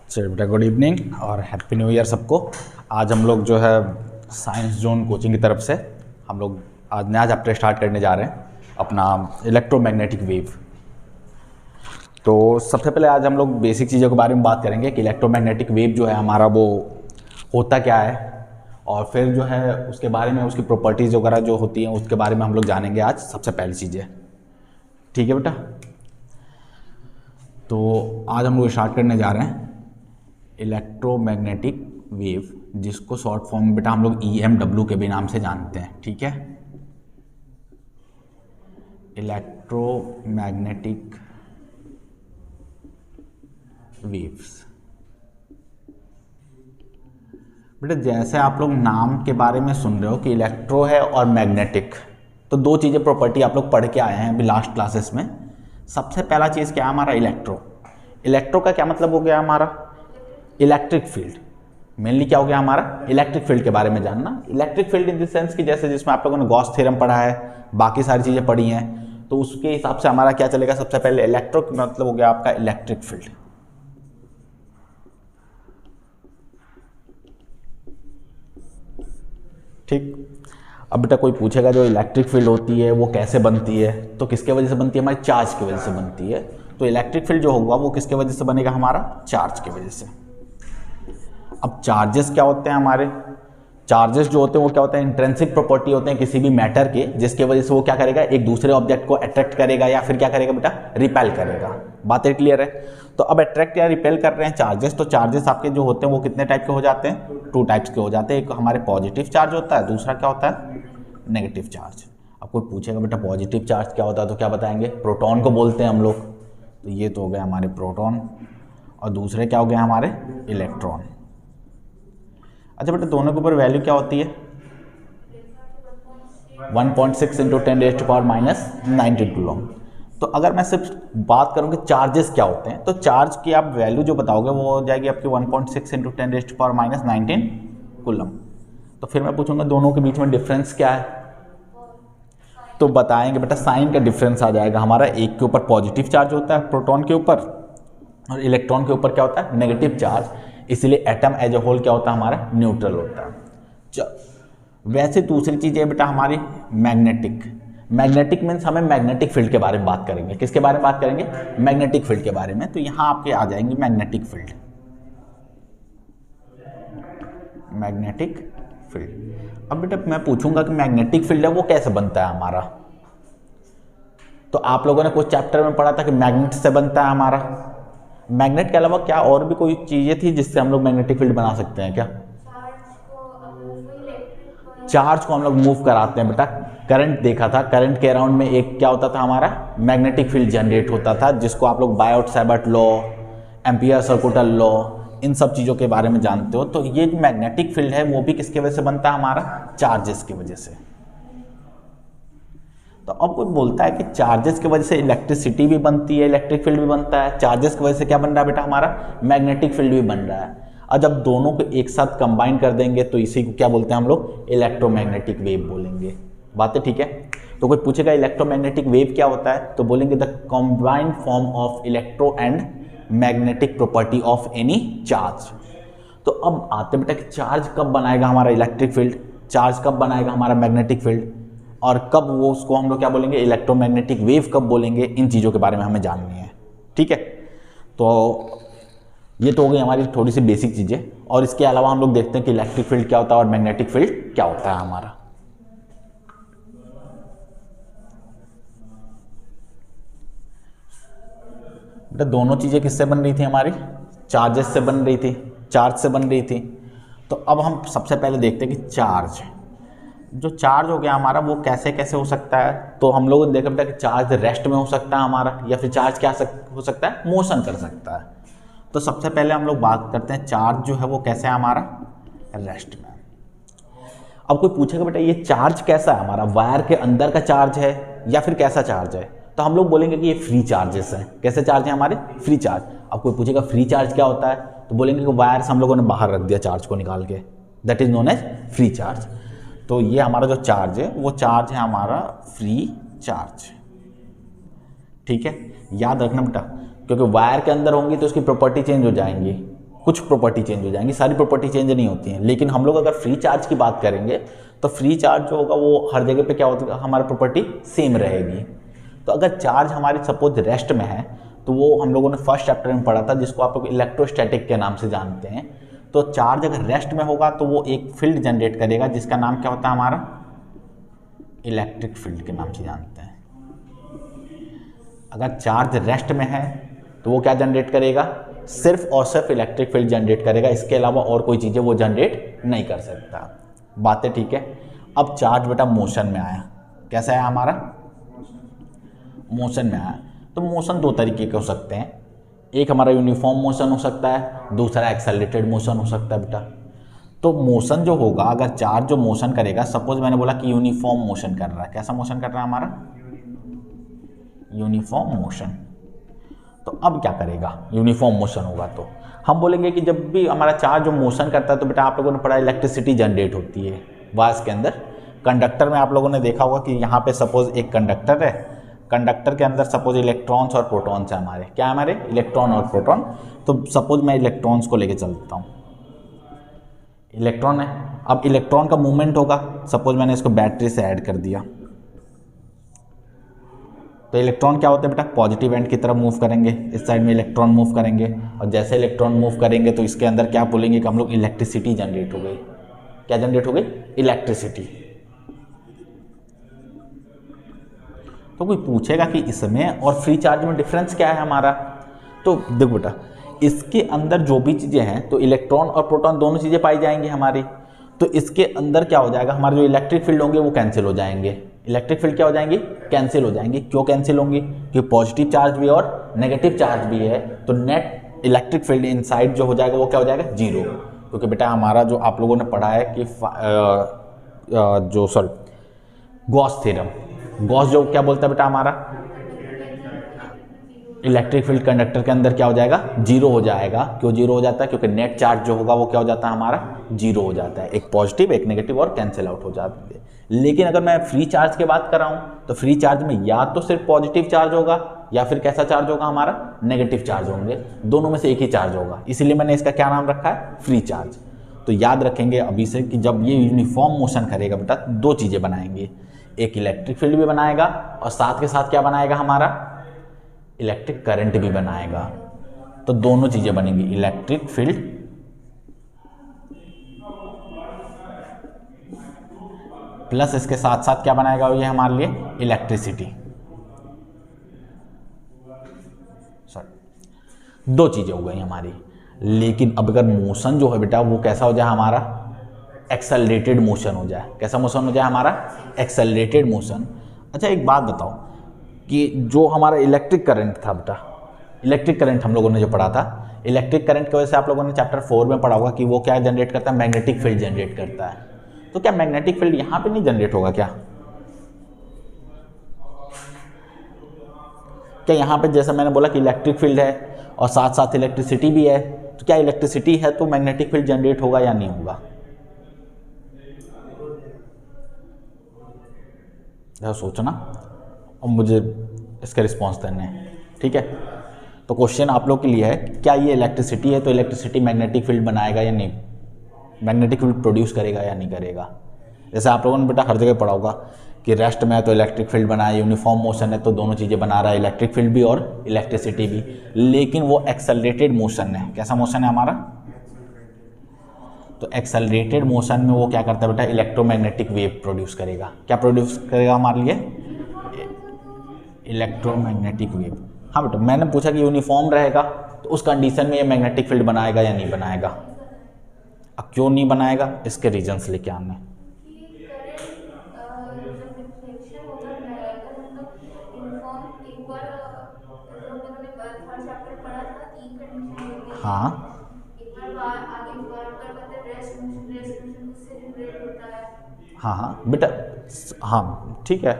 चलिए बेटा, good evening और हैप्पी न्यू ईयर सबको। आज हम लोग जो है साइंस जोन कोचिंग की तरफ से हम लोग आज नया चैप्टर स्टार्ट करने जा रहे हैं, अपना इलेक्ट्रोमैग्नेटिक वेव। तो सबसे पहले आज हम लोग बेसिक चीज़ों के बारे में बात करेंगे कि इलेक्ट्रोमैग्नेटिक वेव जो है हमारा वो होता क्या है, और फिर जो है उसके बारे में उसकी प्रॉपर्टीज़ वगैरह जो होती हैं उसके बारे में हम लोग जानेंगे आज सबसे पहली चीज़ें। ठीक है बेटा, तो आज हम लोग स्टार्ट करने जा रहे हैं इलेक्ट्रोमैग्नेटिक वेव, जिसको शॉर्ट फॉर्म में बेटा हम लोग EMW के भी नाम से जानते हैं। ठीक है, इलेक्ट्रोमैग्नेटिक वेव्स। बेटा जैसे आप लोग नाम के बारे में सुन रहे हो कि इलेक्ट्रो है और मैग्नेटिक, तो दो चीज़ें प्रॉपर्टी आप लोग पढ़ के आए हैं अभी लास्ट क्लासेस में। सबसे पहला चीज़ क्या है हमारा इलेक्ट्रो। इलेक्ट्रो का क्या मतलब हो गया हमारा इलेक्ट्रिक फील्ड। मेनली क्या हो गया हमारा इलेक्ट्रिक फील्ड के बारे में जानना। Electric field in the sense कि जैसे जिसमें आप लोगों ने गॉस थ्योरम पढ़ा है, बाकी सारी चीज़ें पढ़ी हैं, तो उसके हिसाब से हमारा क्या चलेगा। सबसे पहले इलेक्ट्रो का मतलब हो गया आपका इलेक्ट्रिक फील्ड। ठीक, अब बेटा कोई पूछेगा जो इलेक्ट्रिक फील्ड होती है वो कैसे बनती है, तो किसके वजह से बनती है, हमारे चार्ज की वजह से बनती है। तो इलेक्ट्रिक फील्ड जो होगा वो किसके वजह से बनेगा, हमारा चार्ज की वजह से। अब चार्जेस क्या होते हैं हमारे, चार्जेस जो होते हैं वो क्या होते हैं, इंट्रिंसिक प्रॉपर्टी होते हैं किसी भी मैटर के, जिसके वजह से वो क्या करेगा, एक दूसरे ऑब्जेक्ट को अट्रैक्ट करेगा या फिर क्या करेगा बेटा, रिपेल करेगा। बातें क्लियर है। तो अब अट्रैक्ट या रिपेल कर रहे हैं चार्जेस, तो चार्जेस आपके जो होते हैं वो कितने टाइप के हो जाते हैं, टू टाइप्स के हो जाते हैं। एक हमारे पॉजिटिव चार्ज होता है, दूसरा क्या होता है नेगेटिव चार्ज। अब कोई पूछेगा बेटा पॉजिटिव चार्ज क्या होता है, तो क्या बताएंगे, प्रोटॉन को बोलते हैं हम लोग। तो ये तो हो गए हमारे प्रोटॉन, और दूसरे क्या हो गए हमारे इलेक्ट्रॉन। अच्छा बेटा दोनों के ऊपर वैल्यू क्या होती है, 1.6 × 10⁻⁻⁻⁹ कूलम। तो अगर मैं सिर्फ बात करूं कि चार्जेस क्या होते हैं, तो चार्ज की आप वैल्यू जो बताओगे वो हो जाएगी आपकी 1.6 × 10⁻⁻⁹ कूलम। तो फिर मैं पूछूंगा दोनों के बीच में डिफरेंस क्या है, तो बताएंगे बेटा साइन का डिफरेंस आ जाएगा हमारा। एक के ऊपर पॉजिटिव चार्ज होता है प्रोटॉन के ऊपर, और इलेक्ट्रॉन के ऊपर क्या होता है नेगेटिव चार्ज, इसलिए एटम एज ए होल क्या होता है हमारा न्यूट्रल होता है। वैसे दूसरी चीज़ है बेटा हमारी मैग्नेटिक। मैग्नेटिक मीन्स हमें मैग्नेटिक फील्ड के बारे में बात करेंगे। किसके बारे में बात करेंगे, मैग्नेटिक फील्ड के बारे में। तो यहाँ आपके आ जाएंगे मैग्नेटिक फील्ड, मैग्नेटिक फील्ड। अब बेटा मैं पूछूंगा कि मैग्नेटिक फील्ड है वो कैसे बनता है हमारा, तो आप लोगों ने कुछ चैप्टर में पढ़ा था कि मैग्नेट से बनता है हमारा। मैग्नेट के अलावा क्या और भी कोई चीजें थी जिससे हम लोग मैग्नेटिक फील्ड बना सकते हैं क्या, चार्ज को हम लोग मूव कराते हैं बेटा। करंट देखा था, करंट के अराउंड में एक क्या होता था हमारा मैग्नेटिक फील्ड जनरेट होता था, जिसको आप लोग Biot Savart law, Ampere circular law, इन सब चीज़ों के बारे में जानते हो। तो ये जो मैग्नेटिक फील्ड है वो भी किसके वजह से बनता है हमारा, चार्जेस की वजह से। तो अब कोई बोलता है कि चार्जेस की वजह से इलेक्ट्रिसिटी भी बनती है, इलेक्ट्रिक फील्ड भी बनता है, चार्जेस की वजह से क्या बन रहा है बेटा हमारा मैग्नेटिक फील्ड भी बन रहा है। और जब दोनों को एक साथ कंबाइन कर देंगे तो इसी को क्या बोलते हैं हम लोग, इलेक्ट्रोमैग्नेटिक वेव बोलेंगे। बातें ठीक है। तो कोई पूछेगा इलेक्ट्रोमैग्नेटिक वेव क्या होता है, तो बोलेंगे the combined form of electro and magnetic property of any charge. तो अब आते बेटा कि चार्ज कब बनाएगा हमारा इलेक्ट्रिक फील्ड, चार्ज कब बनाएगा हमारा मैग्नेटिक फील्ड, और कब वो उसको हम लोग क्या बोलेंगे इलेक्ट्रोमैग्नेटिक वेव कब बोलेंगे, इन चीज़ों के बारे में हमें जाननी है। ठीक है, तो ये तो हो गई हमारी थोड़ी सी बेसिक चीज़ें, और इसके अलावा हम लोग देखते हैं कि इलेक्ट्रिक फील्ड क्या होता है और मैग्नेटिक फील्ड क्या होता है हमारा। बेटा दोनों चीज़ें किससे बन रही थी हमारी, चार्जेस से बन रही थी, चार्ज से बन रही थी। तो अब हम सबसे पहले देखते हैं कि चार्ज, जो चार्ज हो गया हमारा वो कैसे कैसे हो सकता है। तो हम लोगों ने देखा बेटा कि चार्ज रेस्ट में हो सकता है हमारा, या फिर चार्ज क्या हो सकता है, मोशन कर सकता है। तो सबसे पहले हम लोग बात करते हैं चार्ज जो है वो कैसे है हमारा रेस्ट में। अब कोई पूछेगा बेटा ये चार्ज कैसा है हमारा, वायर के अंदर का चार्ज है या फिर कैसा चार्ज है, तो हम लोग बोलेंगे कि ये फ्री चार्जेस हैं। कैसे चार्ज है हमारे, फ्री चार्ज। अब कोई पूछेगा फ्री चार्ज क्या होता है, तो बोलेंगे कि वायर से हम लोगों ने बाहर रख दिया चार्ज को निकाल के, that is known as free charge. तो ये हमारा जो चार्ज है वो चार्ज है हमारा फ्री चार्ज। ठीक है, याद रखना बेटा, क्योंकि वायर के अंदर होंगी तो उसकी प्रॉपर्टी चेंज हो जाएंगी। कुछ प्रॉपर्टी चेंज हो जाएंगी, सारी प्रॉपर्टी चेंज नहीं होती हैं। लेकिन हम लोग अगर फ्री चार्ज की बात करेंगे तो फ्री चार्ज जो होगा वो हर जगह पे क्या होगा, हमारी प्रॉपर्टी सेम रहेगी। तो अगर चार्ज हमारी सपोज रेस्ट में है तो वो हम लोगों ने फर्स्ट चैप्टर में पढ़ा था, जिसको आप लोग इलेक्ट्रोस्टैटिक के नाम से जानते हैं। तो चार्ज अगर रेस्ट में होगा तो वो एक फील्ड जनरेट करेगा जिसका नाम क्या होता है हमारा, इलेक्ट्रिक फील्ड के नाम से जानते हैं। अगर चार्ज रेस्ट में है तो वो क्या जनरेट करेगा, सिर्फ और सिर्फ इलेक्ट्रिक फील्ड जनरेट करेगा, इसके अलावा और कोई चीज़ें वो जनरेट नहीं कर सकता। बातें ठीक है। अब चार्ज बेटा मोशन में आया, कैसा है हमारा, मोशन में आया। तो मोशन दो तरीके के हो सकते हैं, एक हमारा यूनिफॉर्म मोशन हो सकता है, दूसरा एक्सेलरेटेड मोशन हो सकता है बेटा। तो मोशन जो होगा, अगर चार्ज जो मोशन करेगा, सपोज मैंने बोला कि यूनिफॉर्म मोशन कर रहा है, कैसा मोशन कर रहा है हमारा, यूनिफॉर्म मोशन। तो अब क्या करेगा, यूनिफॉर्म मोशन होगा तो हम बोलेंगे कि जब भी हमारा चार्ज जो मोशन करता है तो बेटा आप लोगों ने पढ़ा इलेक्ट्रिसिटी जनरेट होती है वायर्स के अंदर। कंडक्टर में आप लोगों ने देखा होगा कि यहाँ पे सपोज एक कंडक्टर है, कंडक्टर के अंदर सपोज इलेक्ट्रॉन्स और प्रोटॉन्स है हमारे, क्या है हमारे, इलेक्ट्रॉन और प्रोटॉन। तो सपोज मैं इलेक्ट्रॉन्स को लेके चलता हूँ, इलेक्ट्रॉन है, अब इलेक्ट्रॉन का मूवमेंट होगा, सपोज मैंने इसको बैटरी से ऐड कर दिया, तो इलेक्ट्रॉन क्या होते हैं बेटा, पॉजिटिव एंड की तरफ मूव करेंगे, इस साइड में इलेक्ट्रॉन मूव करेंगे, और जैसे इलेक्ट्रॉन मूव करेंगे तो इसके अंदर क्या बोलेंगे कि हम लोग इलेक्ट्रिसिटी जनरेट हो गई। क्या जनरेट हो गई, इलेक्ट्रिसिटी। तो कोई पूछेगा कि इसमें और फ्री चार्ज में डिफरेंस क्या है हमारा, तो देखो बेटा इसके अंदर जो भी चीज़ें हैं तो इलेक्ट्रॉन और प्रोटॉन दोनों चीज़ें पाई जाएंगी हमारी। तो इसके अंदर क्या हो जाएगा, हमारे जो इलेक्ट्रिक फील्ड होंगे वो कैंसिल हो जाएंगे। इलेक्ट्रिक फील्ड क्या हो जाएंगी, कैंसिल हो जाएंगी। क्यों कैंसिल होंगी, क्योंकि पॉजिटिव चार्ज भी और नेगेटिव चार्ज भी है, तो नेट इलेक्ट्रिक फील्ड इनसाइड जो हो जाएगा वो क्या हो जाएगा, जीरो। क्योंकि बेटा हमारा जो आप लोगों ने पढ़ा है कि गॉस थ्योरम, गॉस जो क्या बोलता है बेटा हमारा, इलेक्ट्रिक फील्ड कंडक्टर के अंदर क्या हो जाएगा, जीरो हो जाएगा। क्यों जीरो हो जाता है, क्योंकि नेट चार्ज जो होगा वो क्या हो जाता है हमारा, जीरो हो जाता है। एक पॉजिटिव एक नेगेटिव और कैंसिल आउट हो जाती है। लेकिन अगर मैं फ्री चार्ज की बात कर रहा हूँ तो फ्री चार्ज में या तो सिर्फ पॉजिटिव चार्ज होगा या फिर कैसा चार्ज होगा हमारा, नेगेटिव चार्ज होंगे, दोनों में से एक ही चार्ज होगा। इसीलिए मैंने इसका क्या नाम रखा है, फ्री चार्ज। तो याद रखेंगे अभी से कि जब ये यूनिफॉर्म मोशन करेगा बेटा दो चीज़ें बनाएंगे, एक इलेक्ट्रिक फील्ड भी बनाएगा और साथ के साथ क्या बनाएगा हमारा, इलेक्ट्रिक करंट भी बनाएगा। तो दोनों चीजें बनेंगी, इलेक्ट्रिक फील्ड प्लस इसके साथ साथ क्या बनाएगा ये हमारे लिए, इलेक्ट्रिसिटी। सॉरी, दो चीजें हो गई हमारी। लेकिन अब अगर मोशन जो है बेटा वो कैसा हो जाए हमारा, एक्सेलरेटेड मोशन हो जाए। कैसा मोशन हो जाए हमारा, एक्सेलरेटेड मोशन। अच्छा एक बात बताओ कि जो हमारा इलेक्ट्रिक करंट था बेटा, इलेक्ट्रिक करंट हम लोगों ने जो पढ़ा था, इलेक्ट्रिक करंट की वजह से आप लोगों ने चैप्टर 4 में पढ़ा होगा कि वो क्या जनरेट करता है, मैग्नेटिक फील्ड जनरेट करता है। तो क्या मैग्नेटिक फील्ड यहां पे नहीं जनरेट होगा क्या, क्या यहां पे जैसा मैंने बोला कि इलेक्ट्रिक फील्ड है और साथ साथ इलेक्ट्रिसिटी भी है, तो क्या इलेक्ट्रिसिटी है तो मैग्नेटिक फील्ड जनरेट होगा या नहीं होगा, सोचना और मुझे इसका रिस्पॉन्स देना है, ठीक है। तो क्वेश्चन आप लोग के लिए है, क्या ये इलेक्ट्रिसिटी है तो इलेक्ट्रिसिटी मैग्नेटिक फील्ड बनाएगा या नहीं, मैग्नेटिक फील्ड प्रोड्यूस करेगा या नहीं करेगा। जैसे आप लोगों ने बेटा हर जगह पढ़ा होगा कि रेस्ट में है तो इलेक्ट्रिक फील्ड बनाए, यूनिफॉर्म मोशन है तो दोनों चीज़ें बना रहा है, इलेक्ट्रिक फील्ड भी और इलेक्ट्रिसिटी भी। लेकिन वो एक्सेलरेटेड मोशन है, कैसा मोशन है हमारा, तो एक्सेलरेटेड मोशन में वो क्या करता है बेटा, इलेक्ट्रोमैग्नेटिक वेव प्रोड्यूस करेगा। क्या प्रोड्यूस करेगा हमारे लिए, इलेक्ट्रोमैग्नेटिक वेव। हाँ बेटा मैंने पूछा कि यूनिफॉर्म रहेगा तो उस कंडीशन में ये मैग्नेटिक फील्ड बनाएगा या नहीं बनाएगा। अब क्यों नहीं बनाएगा, इसके रीजंस लेके आने। हाँ हाँ हाँ बेटा, हाँ ठीक है।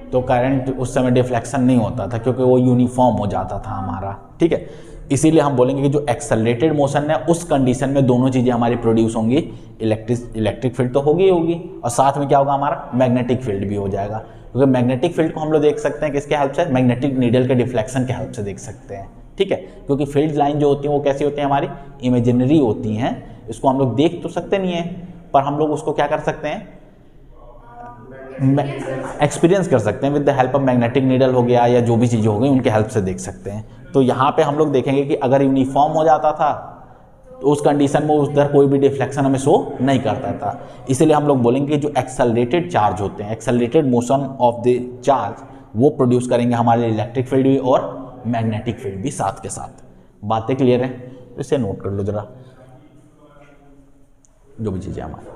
तो करंट उस समय डिफ्लेक्शन नहीं होता था क्योंकि वो यूनिफॉर्म हो जाता था हमारा, ठीक है। इसीलिए हम बोलेंगे कि जो एक्सेलरेटेड मोशन है उस कंडीशन में दोनों चीज़ें हमारी प्रोड्यूस होंगी, इलेक्ट्रिक फील्ड तो होगी और साथ में क्या होगा हमारा, मैग्नेटिक फील्ड भी हो जाएगा। क्योंकि मैग्नेटिक फील्ड को हम लोग देख सकते हैं किसके हेल्प से, मैग्नेटिक नीडल के डिफ्लेक्शन के हेल्प से देख सकते हैं, ठीक है। क्योंकि फील्ड लाइन जो होती है वो कैसी होती है, हमारी इमेजिनरी होती हैं, इसको हम लोग देख तो सकते नहीं है, पर हम लोग उसको क्या कर सकते हैं, एक्सपीरियंस कर सकते हैं with the help of magnetic needle हो गया या जो भी चीज़ें हो गई उनके हेल्प से देख सकते हैं। तो यहाँ पे हम लोग देखेंगे कि अगर यूनिफॉर्म हो जाता था तो उस कंडीशन में उधर कोई भी डिफ्लेक्शन हमें शो नहीं करता था। इसीलिए हम लोग बोलेंगे कि जो एक्सेलरेटेड चार्ज होते हैं, accelerated motion of the charge, वो प्रोड्यूस करेंगे हमारे इलेक्ट्रिक फील्ड भी और मैग्नेटिक फील्ड भी साथ के साथ। बातें क्लियर हैं? तो इसे नोट कर लो जरा, जो भी चीज़ें हमारी।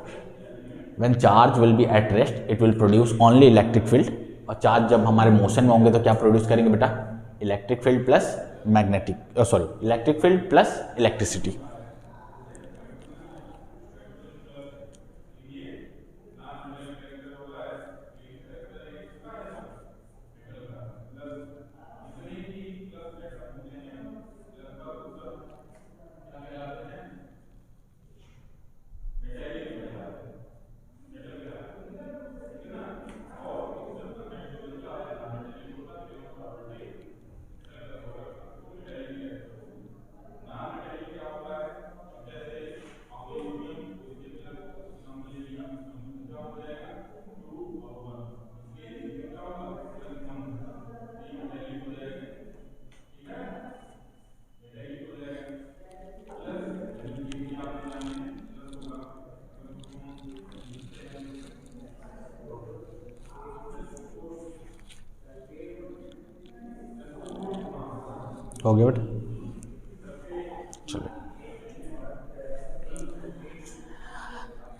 When charge will be at rest, it will produce only electric field, और चार्ज जब हमारे मोशन में होंगे तो क्या प्रोड्यूस करेंगे बेटा, electric field plus magnetic, sorry electric field plus electricity. हो गया बेटा, चलिए।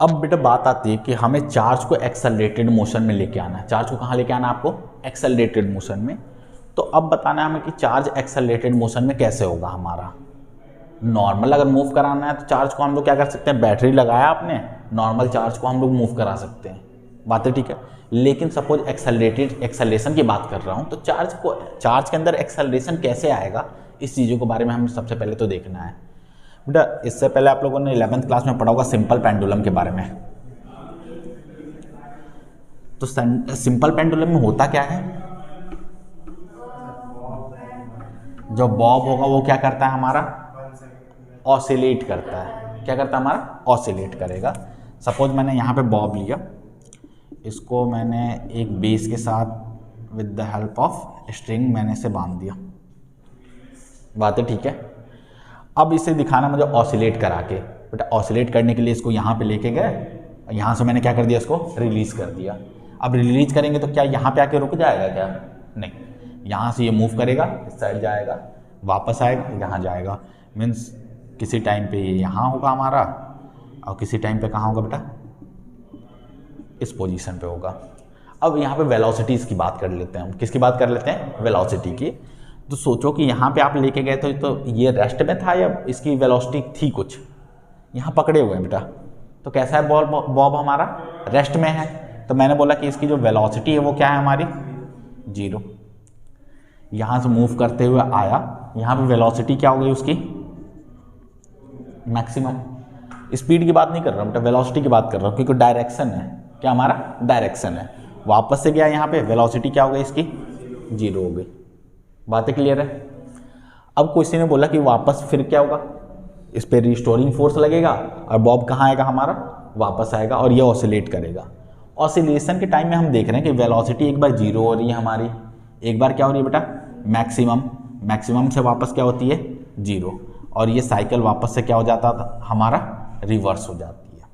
अब बेटा बात आती है कि हमें चार्ज को एक्सेलरेटेड मोशन में लेके आना है। चार्ज को कहाँ लेके आना है आपको, एक्सेलरेटेड मोशन में। तो अब बताना है हमें कि चार्ज एक्सेलरेटेड मोशन में कैसे होगा हमारा। नॉर्मल अगर मूव कराना है तो चार्ज को हम लोग क्या कर सकते हैं, बैटरी लगाया आपने, नॉर्मल चार्ज को हम लोग मूव करा सकते हैं, बातें ठीक है। लेकिन सपोज एक्सेलरेशन की बात कर रहा हूँ, तो चार्ज के अंदर एक्सेलरेशन कैसे आएगा, इस चीज़ों के बारे में हमें सबसे पहले तो देखना है। बेटा इससे पहले आप लोगों ने 11th क्लास में पढ़ा होगा सिंपल पेंडुलम के बारे में। तो सिंपल पेंडुलम में होता क्या है, जो बॉब होगा वो क्या करता है हमारा, ऑसिलेट करता है। क्या करता है हमारा, ऑसिलेट करेगा। सपोज मैंने यहाँ पे बॉब लिया, इसको मैंने एक बेस के साथ with the help of string मैंने इसे बांध दिया, बातें ठीक है। अब इसे दिखाना मुझे ऑसिलेट करा के। बेटा ऑसिलेट करने के लिए इसको यहाँ पे लेके गए, यहाँ से मैंने क्या कर दिया, इसको रिलीज कर दिया। अब रिलीज करेंगे तो क्या यहाँ पे आके रुक जाएगा क्या, नहीं, यहाँ से ये मूव करेगा, इस साइड जाएगा, वापस आएगा, यहाँ जाएगा। मीन्स किसी टाइम पे ये यहाँ होगा हमारा और किसी टाइम पे कहाँ होगा बेटा, इस पोजीशन पे होगा। अब यहाँ पे वेलोसिटीज़ की बात कर लेते हैं हम। किसकी बात कर लेते हैं, वेलोसिटी की। तो सोचो कि यहाँ पे आप लेके गए तो ये रेस्ट में था या इसकी वेलोसिटी थी कुछ, यहाँ पकड़े हुए हैं बेटा, तो कैसा है बॉब हमारा, रेस्ट में है। तो मैंने बोला कि इसकी जो वेलोसिटी है वो क्या है हमारी, 0। यहाँ से मूव करते हुए आया, यहाँ पे वेलोसिटी क्या हो गई उसकी, मैक्सिमम। स्पीड की बात नहीं कर रहा हूँ बेटा, वेलोसिटी की बात कर रहा हूँ, क्योंकि डायरेक्शन है, क्या हमारा डायरेक्शन है। वापस से गया यहाँ पे, वेलोसिटी क्या हो गई इसकी, 0 हो गई। बातें क्लियर है। अब किसी ने बोला कि वापस फिर क्या होगा, इस पे रिस्टोरिंग फोर्स लगेगा और बॉब कहाँ आएगा हमारा, वापस आएगा और ये ऑसिलेट करेगा। ऑसिलेशन के टाइम में हम देख रहे हैं कि वेलोसिटी एक बार 0 हो रही है हमारी, एक बार क्या हो रही है बेटा, मैक्सिमम से वापस क्या होती है, 0, और ये साइकिल वापस से क्या हो जाता था हमारा, रिवर्स हो जाती है।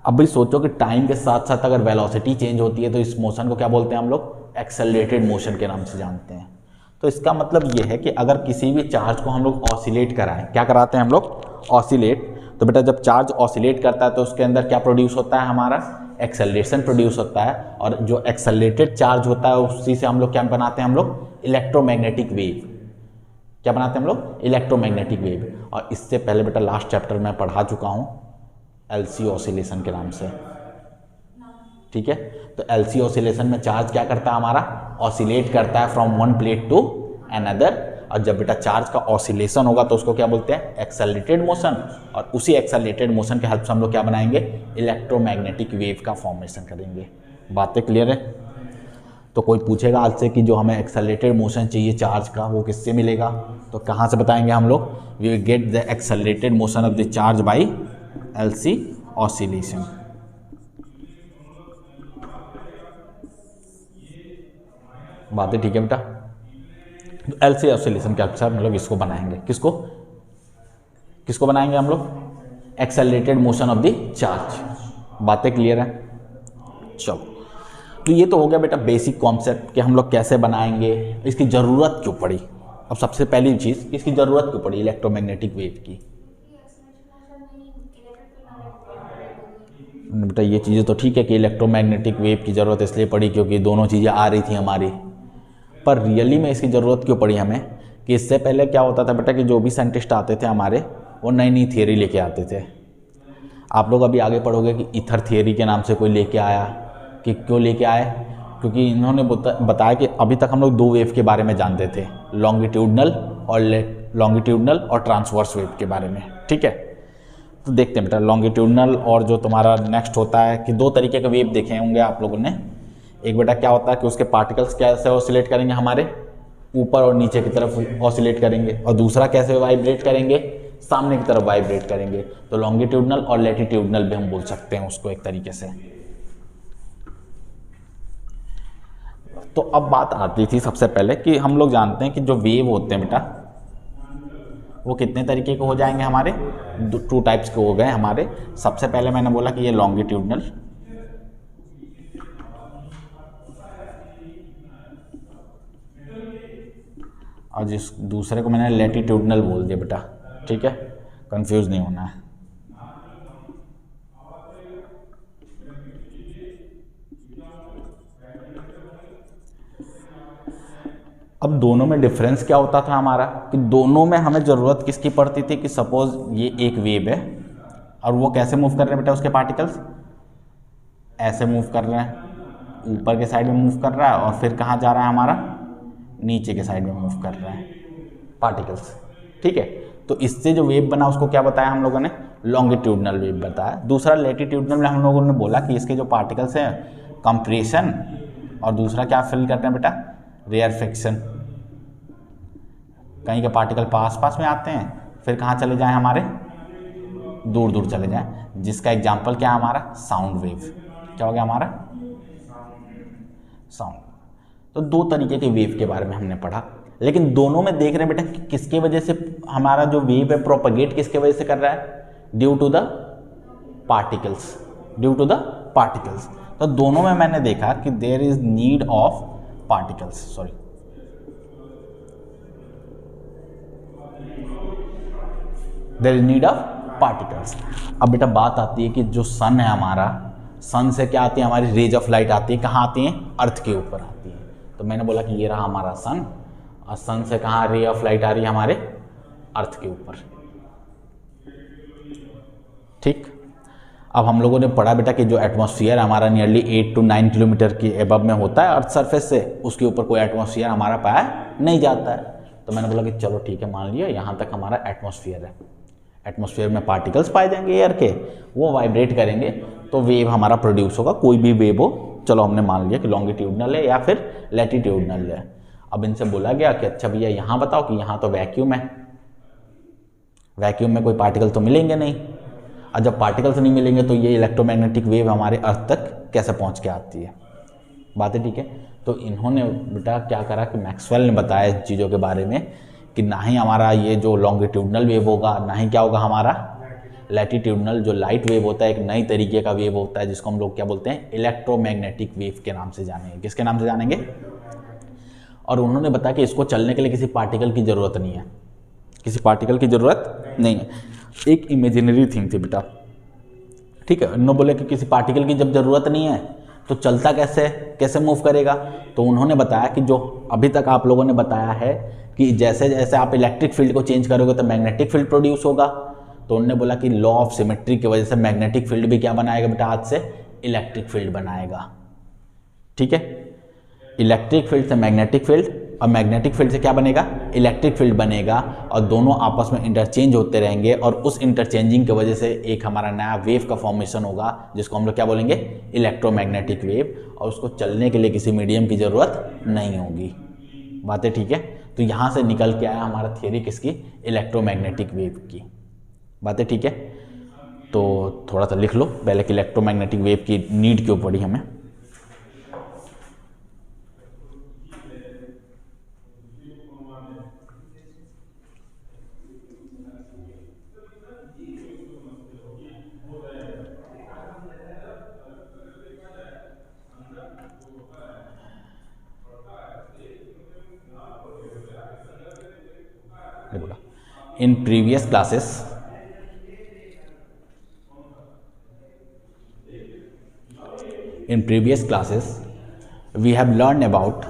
अब भी सोचो कि टाइम के साथ साथ अगर वेलोसिटी चेंज होती है तो इस मोशन को क्या बोलते हैं हम लोग, एक्सेलरेटेड मोशन के नाम से जानते हैं। तो इसका मतलब ये है कि अगर किसी भी चार्ज को हम लोग ऑसिलेट कराएं, क्या कराते हैं हम लोग, ऑसिलेट, तो बेटा जब चार्ज ऑसिलेट करता है तो उसके अंदर क्या प्रोड्यूस होता है हमारा, एक्सेलरेशन प्रोड्यूस होता है। और जो एक्सेलरेटेड चार्ज होता है उसी से हम लोग क्या बनाते हैं, हम लोग इलेक्ट्रोमैग्नेटिक वेव। क्या बनाते हैं हम लोग, इलेक्ट्रोमैग्नेटिक वेव। और इससे पहले बेटा लास्ट चैप्टर में पढ़ा चुका हूँ एलसी ऑसिलेशन के नाम से, ठीक है। तो एलसी ऑसिलेशन में चार्ज क्या करता है हमारा, ऑसिलेट करता है from one plate to another. और जब बेटा चार्ज का ऑसिलेशन होगा तो उसको क्या बोलते हैं, एक्सेलरेटेड मोशन। और उसी एक्सेलरेटेड मोशन के हेल्प से हम लोग क्या बनाएंगे, इलेक्ट्रोमैग्नेटिक वेव का फॉर्मेशन करेंगे। बातें क्लियर है। तो कोई पूछेगा आज से कि जो हमें एक्सेलरेटेड मोशन चाहिए चार्ज का वो किससे मिलेगा, तो कहाँ से बताएंगे हम लोग, we will get the accelerated motion of the charge by LC oscillation. बात है ठीक है बेटा। तो एलसी ऑसिलेशन के अनुसार हम लोग इसको बनाएंगे, किसको किसको बनाएंगे हम लोग, accelerated motion of the charge. बातें क्लियर है। चलो, तो ये तो हो गया बेटा बेसिक कॉन्सेप्ट कि हम लोग कैसे बनाएंगे, इसकी ज़रूरत क्यों पड़ी। अब सबसे पहली चीज़, इसकी ज़रूरत क्यों पड़ी इलेक्ट्रोमैग्नेटिक वेव की। बेटा ये चीज़ें तो ठीक है कि इलेक्ट्रोमैग्नेटिक वेव की ज़रूरत इसलिए पड़ी क्योंकि दोनों चीज़ें आ रही थी हमारी, पर रियली में इसकी ज़रूरत क्यों पड़ी हमें कि इससे पहले क्या होता था बेटा कि जो भी साइंटिस्ट आते थे हमारे वो नई नई थियरी लेके आते थे। आप लोग अभी आगे पढ़ोगे कि ईथर थियरी के नाम से कोई लेके आया, कि क्यों लेके आए, क्योंकि इन्होंने बताया कि अभी तक हम लोग दो वेव के बारे में जानते थे, लॉन्गिट्यूडनल और ट्रांसवर्स वेव के बारे में। ठीक है, तो देखते हैं बेटा लॉन्गिट्यूडनल और जो तुम्हारा नेक्स्ट होता है कि दो तरीके के वेव देखे होंगे आप लोगों ने। एक बेटा क्या होता है कि उसके पार्टिकल्स कैसे ऑसिलेट करेंगे, हमारे ऊपर और नीचे की तरफ ऑसिलेट करेंगे, और दूसरा कैसे वाइब्रेट करेंगे, सामने की तरफ वाइब्रेट करेंगे। तो लॉन्गिट्यूडनल और लैटिट्यूडनल भी हम बोल सकते हैं उसको एक तरीके से। तो अब बात आती थी सबसे पहले कि हम लोग जानते हैं कि जो वेव होते हैं बेटा वो कितने तरीके के हो जाएंगे हमारे, टू टाइप्स के हो गए हमारे। सबसे पहले मैंने बोला कि ये लॉन्गिट्यूडनल, और जिस दूसरे को मैंने लैटिट्यूडनल बोल दिया बेटा। ठीक है, कंफ्यूज नहीं होना है। अब दोनों में डिफरेंस क्या होता था हमारा कि दोनों में हमें ज़रूरत किसकी पड़ती थी कि सपोज ये एक वेव है और वो कैसे मूव कर रहे हैं बेटा, उसके पार्टिकल्स ऐसे मूव कर रहे हैं, ऊपर के साइड में मूव कर रहा है और फिर कहाँ जा रहा है हमारा, नीचे के साइड में मूव कर रहा है पार्टिकल्स। ठीक है, तो इससे जो वेव बना उसको क्या बताया हम लोगों ने, लॉन्गिट्यूडनल वेव बताया। दूसरा लैटिट्यूडनल में हम लोगों ने बोला कि इसके जो पार्टिकल्स हैं कंप्रेशन, और दूसरा क्या फिल करते हैं बेटा, रेयरफिक्शन। कहीं के पार्टिकल पास पास में आते हैं फिर कहाँ चले जाएं, हमारे दूर दूर चले जाएं, जिसका एग्जाम्पल क्या है हमारा, साउंड वेव। क्या हो गया हमारा, साउंड। तो दो तरीके के वेव के बारे में हमने पढ़ा, लेकिन दोनों में देख रहे हैं बेटा कि किसके वजह से हमारा जो वेव है प्रोपगेट किसके वजह से कर रहा है, due to the particles, due to the particles. तो दोनों में मैंने देखा कि there is need of particles, sorry there is need of particles. अब बेटा बात आती है कि जो सन है हमारा, सन से क्या आती है हमारी रेज ऑफ लाइट आती है, कहाँ आती है, अर्थ के ऊपर आती है। तो मैंने बोला कि ये रहा हमारा सन, और सन से कहाँ रे ऑफ लाइट आ रही है, हमारे अर्थ के ऊपर। ठीक, अब हम लोगों ने पढ़ा बेटा कि जो एटमॉस्फेयर हमारा नियरली 8 to 9 किलोमीटर के एबव में होता है अर्थ सरफेस से, उसके ऊपर कोई एटमॉस्फेयर हमारा पाया नहीं जाता है। तो मैंने बोला कि चलो ठीक है, मान लिया यहाँ तक हमारा एटमॉस्फेयर है, एटमॉस्फेयर में पार्टिकल्स पाए जाएंगे एयर के, वो वाइब्रेट करेंगे तो वेव हमारा प्रोड्यूस होगा, कोई भी वेव हो। चलो हमने मान लिया कि लॉन्गिट्यूडनल है या फिर लैटिट्यूडनल है। अब इनसे बोला गया कि अच्छा भैया यहाँ बताओ कि यहाँ तो वैक्यूम है, वैक्यूम में कोई पार्टिकल तो मिलेंगे नहीं, और जब पार्टिकल्स नहीं मिलेंगे तो ये इलेक्ट्रोमैग्नेटिक वेव हमारे अर्थ तक कैसे पहुँच के आती है। बात है ठीक है। तो इन्होंने बेटा क्या करा कि मैक्सवेल ने बताया इन चीज़ों के बारे में कि ना ही हमारा ये जो लॉन्गिट्यूडनल वेव होगा, ना ही क्या होगा हमारा लैटिट्यूडनल, जो लाइट वेव होता है एक नई तरीके का वेव होता है जिसको हम लोग क्या बोलते हैं, इलेक्ट्रोमैग्नेटिक वेव के नाम से जानेंगे। किसके नाम से जानेंगे? और उन्होंने बताया कि इसको चलने के लिए किसी पार्टिकल की ज़रूरत नहीं है, किसी पार्टिकल की ज़रूरत नहीं है, एक इमेजिनरी थिंग थी बेटा। ठीक है, उन्होंने बोले कि किसी पार्टिकल की जब ज़रूरत नहीं है तो चलता कैसे, कैसे मूव करेगा। तो उन्होंने बताया कि जो अभी तक आप लोगों ने बताया है कि जैसे जैसे आप इलेक्ट्रिक फील्ड को चेंज करोगे तो मैग्नेटिक फील्ड प्रोड्यूस होगा। तो उन्होंने बोला कि लॉ ऑफ सिमेट्री की वजह से मैग्नेटिक फील्ड भी क्या बनाएगा बेटा, हाथ से इलेक्ट्रिक फील्ड बनाएगा। ठीक है, इलेक्ट्रिक फील्ड से मैग्नेटिक फील्ड, और मैग्नेटिक फील्ड से क्या बनेगा, इलेक्ट्रिक फील्ड बनेगा, और दोनों आपस में इंटरचेंज होते रहेंगे, और उस इंटरचेंजिंग की वजह से एक हमारा नया वेव का फॉर्मेशन होगा जिसको हम लोग क्या बोलेंगे, इलेक्ट्रोमैग्नेटिक वेव, और उसको चलने के लिए किसी मीडियम की ज़रूरत नहीं होगी। बातें ठीक है। तो यहाँ से निकल के आया हमारा थियरी किसकी, इलेक्ट्रोमैग्नेटिक वेव की। बातें ठीक है। तो थोड़ा सा लिख लो पहले कि इलेक्ट्रोमैग्नेटिक वेव की नीड क्यों पड़ी हमें। In previous classes, we have learned about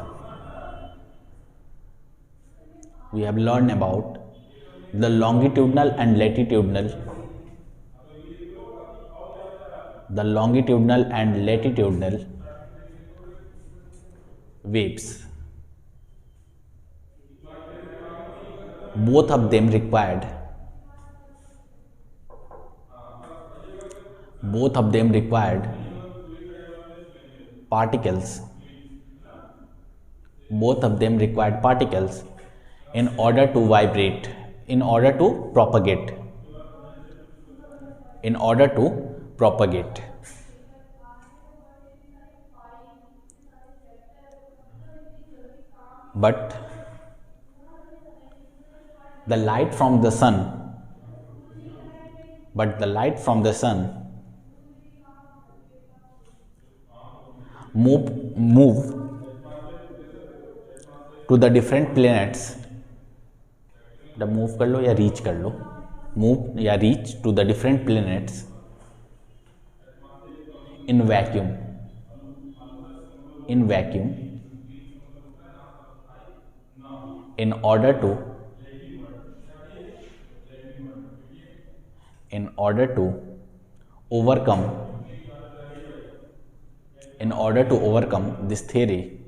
the longitudinal and latitudinal waves. Both of them required particles in order to vibrate, in order to propagate. But the light from the sun move to the different planets, move कर लो या reach कर लो, move या reach to the different planets in vacuum in order to overcome this theory,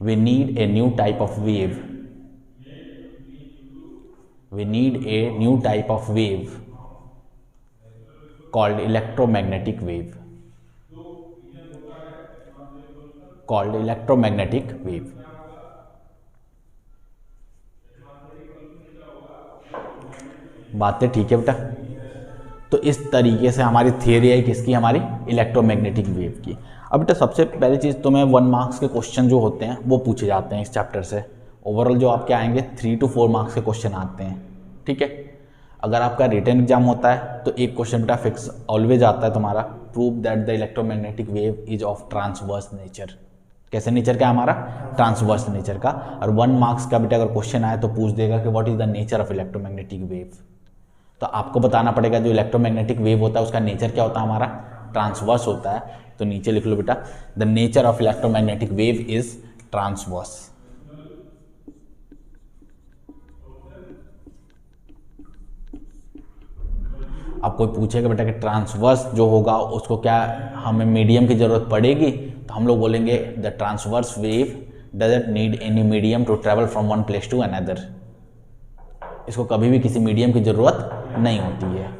we need a new type of wave called electromagnetic wave. बातें ठीक है बेटा। तो इस तरीके से हमारी थियरी है किसकी, हमारी इलेक्ट्रोमैग्नेटिक वेव की। अब बेटा सबसे पहली चीज़ तो मैं 1 मार्क्स के क्वेश्चन जो होते हैं वो पूछे जाते हैं इस चैप्टर से। ओवरऑल जो आपके आएंगे 3 to 4 मार्क्स के क्वेश्चन आते हैं, ठीक है। अगर आपका रिटन एग्जाम होता है तो एक क्वेश्चन बेटा फिक्स ऑलवेज आता है तुम्हारा, prove that the electromagnetic wave is of transverse nature. कैसे नेचर का हमारा, ट्रांसवर्स नेचर का। और 1 मार्क्स का बेटा अगर क्वेश्चन आए तो पूछ देगा कि what is the nature of electromagnetic wave. तो आपको बताना पड़ेगा जो इलेक्ट्रोमैग्नेटिक वेव होता है उसका नेचर क्या होता है, हमारा ट्रांसवर्स होता है। तो नीचे लिख लो बेटा, the nature of electromagnetic wave is transverse. अब कोई पूछेगा बेटा कि ट्रांसवर्स जो होगा उसको क्या हमें मीडियम की ज़रूरत पड़ेगी, तो हम लोग बोलेंगे the transverse wave doesn't need any medium to travel from one place to another. इसको कभी भी किसी मीडियम की ज़रूरत नहीं होती है।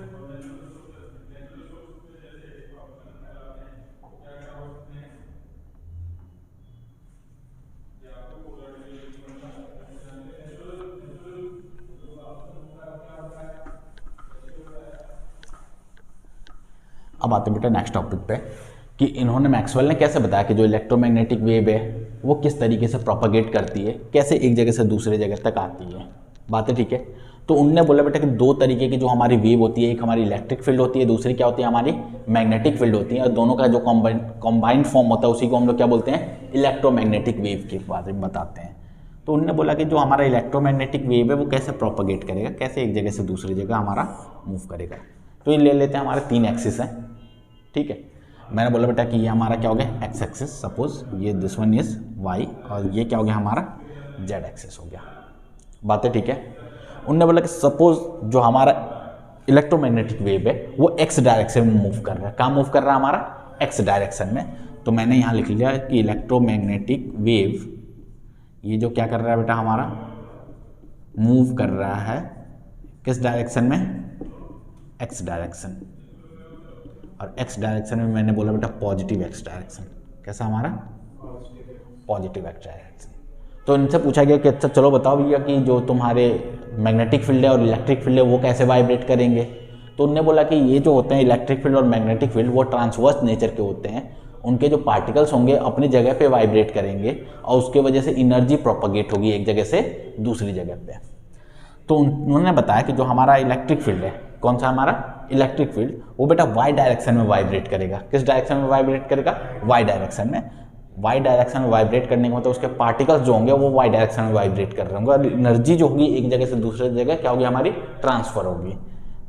अब आते हैं बेटा नेक्स्ट टॉपिक पे कि इन्होंने मैक्सवेल ने कैसे बताया कि जो इलेक्ट्रोमैग्नेटिक वेव है वो किस तरीके से प्रोपागेट करती है, कैसे एक जगह से दूसरे जगह तक आती है। बातें ठीक है। तो उनने बोला बेटा कि 2 तरीके की जो हमारी वेव होती है, एक हमारी इलेक्ट्रिक फील्ड होती है, दूसरी क्या होती है, हमारी मैग्नेटिक फील्ड होती है। और दोनों का जो कॉम्बाइंड फॉर्म होता है उसी को हम लोग क्या बोलते हैं, इलेक्ट्रोमैग्नेटिक वेव के बारे में बताते हैं। तो उन्होंने बोला कि जो हमारा इलेक्ट्रोमैग्नेटिक वेव है वो कैसे प्रोपागेट करेगा, कैसे एक जगह से दूसरी जगह हमारा मूव करेगा। तो ये ले लेते हैं, हमारे 3 एक्सिस हैं, ठीक है। मैंने बोला बेटा कि ये हमारा क्या हो गया, एक्स एक्सिस, सपोज ये दिस वन इज वाई, और ये क्या हो गया हमारा जेड एक्सिस हो गया। बातें ठीक है। उन्होंने बोला कि सपोज जो हमारा इलेक्ट्रोमैग्नेटिक वेव है वो एक्स डायरेक्शन में मूव कर रहा है। कहाँ मूव कर रहा है, हमारा एक्स डायरेक्शन में। तो मैंने यहाँ लिख लिया कि इलेक्ट्रोमैग्नेटिक वेव ये जो क्या कर रहा है बेटा हमारा, मूव कर रहा है किस डायरेक्शन में, एक्स डायरेक्शन। और एक्स डायरेक्शन में मैंने बोला बेटा पॉजिटिव एक्स डायरेक्शन। कैसा हमारा, पॉजिटिव एक्स डायरेक्शन। तो इनसे पूछा गया कि अच्छा चलो बताओ भैया कि जो तुम्हारे मैग्नेटिक फील्ड है और इलेक्ट्रिक फील्ड है वो कैसे वाइब्रेट करेंगे। तो उनने बोला कि ये जो होते हैं इलेक्ट्रिक फील्ड और मैग्नेटिक फील्ड वो ट्रांसवर्स नेचर के होते हैं, उनके जो पार्टिकल्स होंगे अपनी जगह पे वाइब्रेट करेंगे और उसके वजह से एनर्जी प्रोपगेट होगी एक जगह से दूसरी जगह पे। तो उन्होंने बताया कि जो हमारा इलेक्ट्रिक फील्ड है, कौन सा हमारा इलेक्ट्रिक फील्ड, वो बेटा वाई डायरेक्शन में वाइब्रेट करेगा। किस डायरेक्शन में वाइब्रेट करेगा, वाई डायरेक्शन में। वाई डायरेक्शन में वाइब्रेट करने का मतलब उसके पार्टिकल्स जो होंगे वो वाई डायरेक्शन में वाइब्रेट कर रहे होंगे और एनर्जी जो होगी एक जगह से दूसरे जगह क्या होगी, हमारी ट्रांसफर होगी।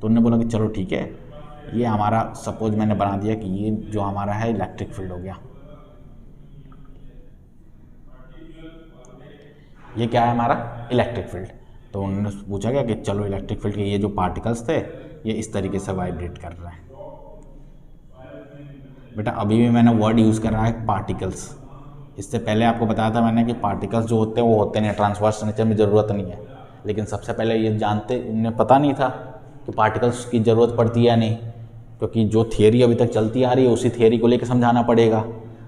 तो उन्होंने बोला कि चलो ठीक है, ये हमारा सपोज मैंने बना दिया कि ये जो हमारा है इलेक्ट्रिक फील्ड हो गया, ये क्या है हमारा इलेक्ट्रिक फील्ड। तो उन्होंने पूछा गया कि चलो इलेक्ट्रिक फील्ड के ये जो पार्टिकल्स थे ये इस तरीके से वाइब्रेट कर रहे हैं। बेटा अभी भी मैंने वर्ड यूज़ कर रहा है पार्टिकल्स, इससे पहले आपको बताया था मैंने कि पार्टिकल्स जो होते हैं वो होते नहीं, ट्रांसवर्स नेचर में ज़रूरत नहीं है। लेकिन सबसे पहले ये जानते, उन्हें पता नहीं था कि पार्टिकल्स की ज़रूरत पड़ती है या नहीं, क्योंकि जो थियरी अभी तक चलती आ रही है उसी थियरी को लेकर समझाना पड़ेगा।